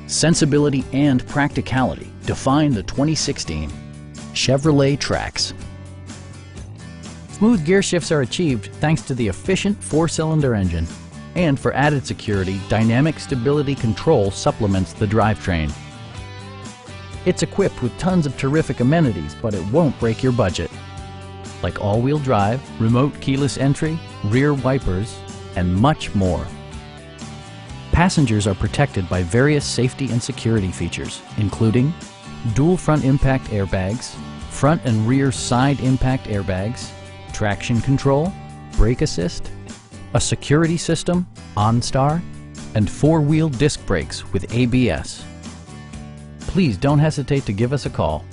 Sensibility and practicality define the 2016 Chevrolet Trax. Smooth gear shifts are achieved thanks to the efficient 4-cylinder engine. And for added security, dynamic stability control supplements the drivetrain. It's equipped with tons of terrific amenities, but it won't break your budget. Like all-wheel drive, remote keyless entry, rear wipers, and much more. Passengers are protected by various safety and security features, including dual front impact airbags, front and rear side impact airbags, traction control, brake assist, a security system, OnStar, and 4-wheel disc brakes with ABS. Please don't hesitate to give us a call.